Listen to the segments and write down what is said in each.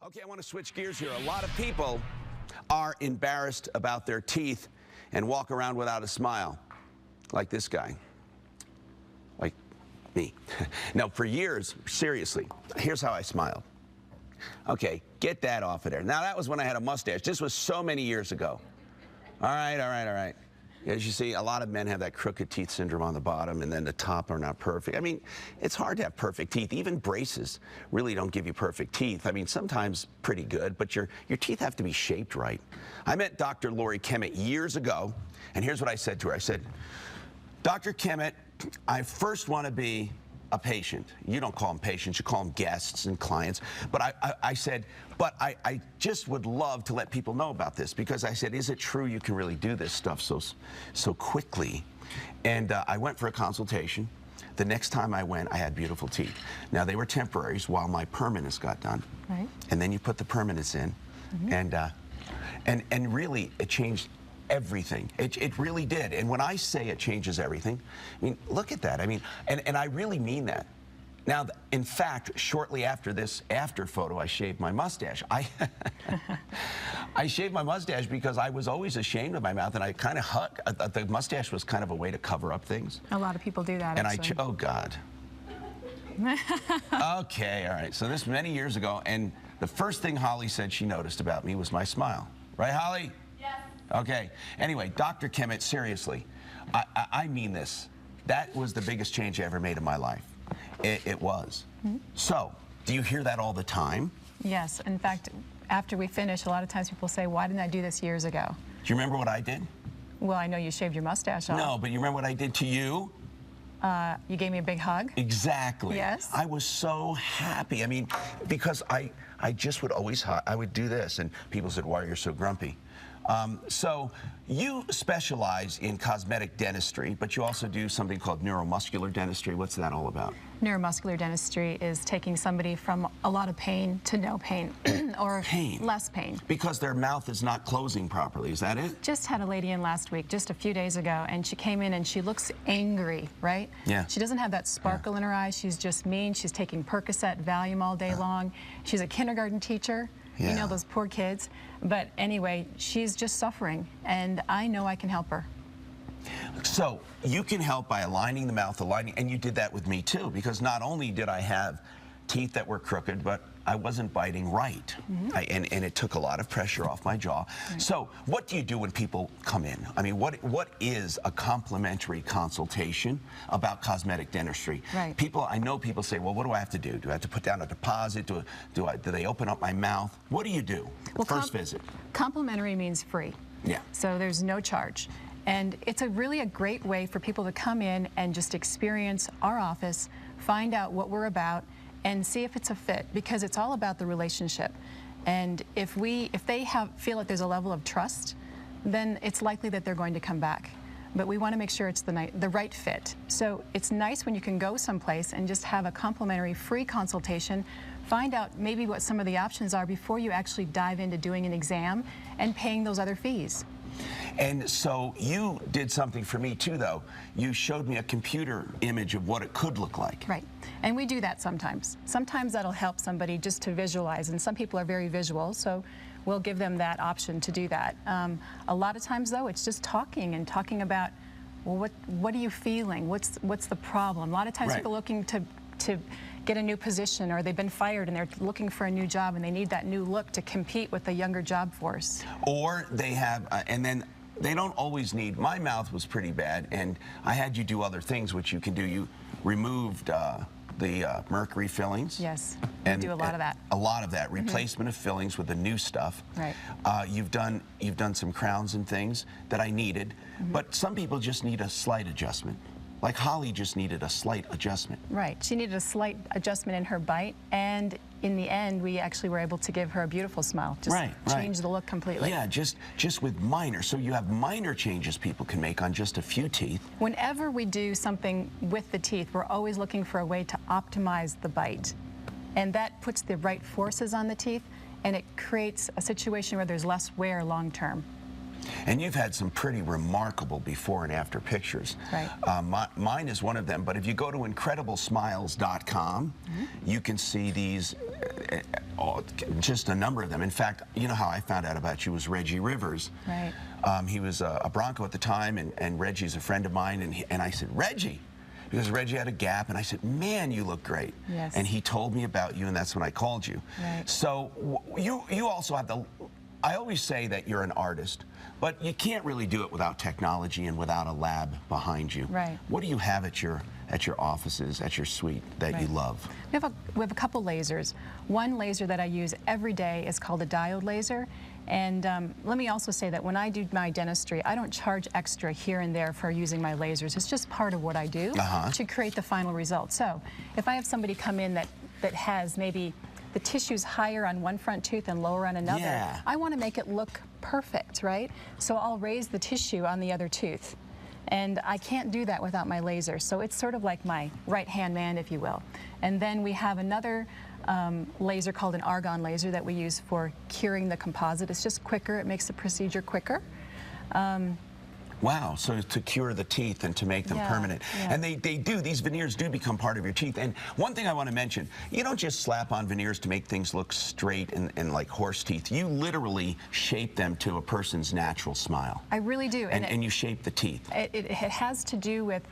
Okay, I want to switch gears here. A lot of people are embarrassed about their teeth and walk around without a smile, like this guy, like me. Now, for years, seriously, here's how I smiled. Okay, get that off of there. Now, that was when I had a mustache. This was so many years ago. All right. As you see, a lot of men have that crooked teeth syndrome on the bottom, and then the top are not perfect. I mean, it's hard to have perfect teeth. Even braces really don't give you perfect teeth. I mean, sometimes pretty good, but your teeth have to be shaped right. I met Dr. Lori Kemmet years ago, and here's what I said to her. I said, Dr. Kemmet, I first want to be a patient. You don't call them patients, you call them guests and clients. But I said, but I just would love to let people know about this, because I said, is it true you can really do this stuff so quickly? And I went for a consultation. The next time I went, I had beautiful teeth. Now, they were temporaries while my permanents got done. Right. And then you put the permanents in, and really it changed everything. It really did. And when I say it changes everything, I mean, look at that. I mean, and I really mean that. Now, in fact, shortly after this after photo, I shaved my mustache. I shaved my mustache because I was always ashamed of my mouth, and I kind of the mustache was kind of a way to cover up things. A lot of people do that, and actually. oh, God. Okay, all right. So this many years ago, and the first thing Holly said she noticed about me was my smile. Right, Holly? Yes. Okay. Anyway, Dr. Kemmet, seriously, I mean this. That was the biggest change I ever made in my life. It was. So, do you hear that all the time? Yes. In fact, after we finish, a lot of times people say, why didn't I do this years ago? Do you remember what I did? Well, I know you shaved your mustache off. No, but you remember what I did to you? You gave me a big hug. Exactly. Yes. I was so happy. I mean, because I just would always, I would do this, and people said, why are you so grumpy? So you specialize in cosmetic dentistry, but you also do something called neuromuscular dentistry. What's that all about? Neuromuscular dentistry is taking somebody from a lot of pain to no pain, or less pain. Because their mouth is not closing properly, is that it? Just had a lady in last week, just a few days ago, and she came in and she looks angry, right? Yeah. She doesn't have that sparkle in her eyes. She's just mean. She's taking Percocet, Valium all day long. She's a kindergarten teacher. You know, those poor kids. But anyway, she's just suffering, and I know I can help her. So you can help by aligning the mouth, and you did that with me too, because not only did I have teeth that were crooked, but I wasn't biting right. And it took a lot of pressure off my jaw. Right. So what do you do when people come in? I mean, what is a complimentary consultation about cosmetic dentistry? Right. I know people say, well, what do I have to do? Do I have to put down a deposit? Do they open up my mouth? What do you do? Well, first visit. Complimentary means free. Yeah. So there's no charge. And it's really a great way for people to come in and just experience our office, find out what we're about, and see if it's a fit, because it's all about the relationship. And if they feel like there's a level of trust, then it's likely that they're going to come back. But we want to make sure it's the right fit. So it's nice when you can go someplace and just have a complimentary free consultation, find out maybe what some of the options are before you actually dive into doing an exam and paying those other fees. And so you did something for me too, though. You showed me a computer image of what it could look like. Right. And we do that sometimes. Sometimes that'll help somebody just to visualize, and some people are very visual, so we'll give them that option to do that. A lot of times, though, it's just talking about, well, what are you feeling? What's the problem? A lot of times people are looking to get a new position, or they've been fired and they're looking for a new job, and they need that new look to compete with the younger job force. Or they have, and then they don't always need, my mouth was pretty bad, and I had you do other things which you can do. You removed the mercury fillings. Yes, we do a lot of that. A lot of that, replacement of fillings with the new stuff. Right. You've done some crowns and things that I needed, but some people just need a slight adjustment. Like Holly just needed a slight adjustment. Right. She needed a slight adjustment in her bite, and in the end, we actually were able to give her a beautiful smile. Just change the look completely. Yeah, just with minor. So you have minor changes people can make on just a few teeth. Whenever we do something with the teeth, we're always looking for a way to optimize the bite. And that puts the right forces on the teeth, and it creates a situation where there's less wear long term. And you've had some pretty remarkable before and after pictures. Right. Mine is one of them, but if you go to IncredibleSmiles.com, you can see these just a number of them. In fact, you know how I found out about you was Reggie Rivers. Right. He was a Bronco at the time, and Reggie's a friend of mine, and I said, Reggie, because Reggie had a gap, and I said, man, you look great. Yes. And he told me about you, and that's when I called you. Right. So you also have the, I always say that you're an artist, but you can't really do it without technology and without a lab behind you. Right. What do you have at your offices, at your suite that you love? We have a couple lasers. One laser that I use every day is called a diode laser. And let me also say that when I do my dentistry, I don't charge extra here and there for using my lasers. It's just part of what I do to create the final result. So if I have somebody come in that has maybe the tissue's higher on one front tooth and lower on another, I want to make it look perfect, right? So I'll raise the tissue on the other tooth. And I can't do that without my laser. So it's sort of like my right-hand man, if you will. And then we have another laser called an argon laser that we use for curing the composite. It's just quicker. It makes the procedure quicker. Wow, so to cure the teeth and to make them permanent. And these veneers do become part of your teeth. And one thing I want to mention, you don't just slap on veneers to make things look straight and like horse teeth. You literally shape them to a person's natural smile. I really do. And you shape the teeth. It has to do with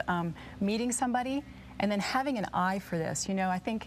meeting somebody and then having an eye for this. You know, I think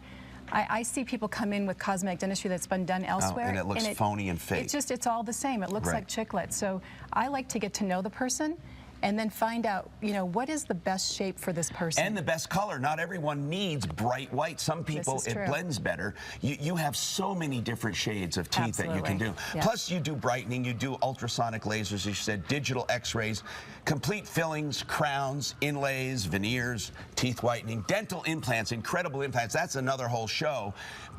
I see people come in with cosmetic dentistry that's been done elsewhere. And it looks phony and fake. It's all the same. It looks like chiclet. So I like to get to know the person and then find out, you know, what is the best shape for this person. And the best color. Not everyone needs bright white. Some people, it blends better. You have so many different shades of teeth that you can do. Plus, you do brightening, you do ultrasonic lasers, as you said, digital x-rays, complete fillings, crowns, inlays, veneers, teeth whitening, dental implants, incredible implants. That's another whole show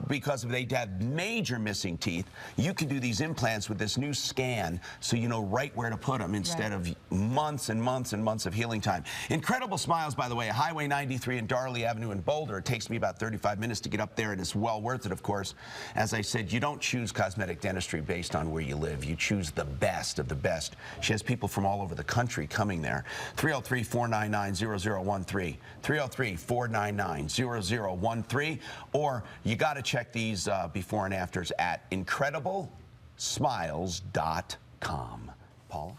because they have major missing teeth. You can do these implants with this new scan so you know right where to put them instead of months and months and months of healing time. Incredible Smiles, by the way, Highway 93 and Darley Avenue in Boulder. It takes me about 35 minutes to get up there, and it's well worth it, of course. As I said, you don't choose cosmetic dentistry based on where you live. You choose the best of the best. She has people from all over the country coming there. 303-499-0013. 303-499-0013. Or you got to check these before and afters at IncredibleSmiles.com. Paula?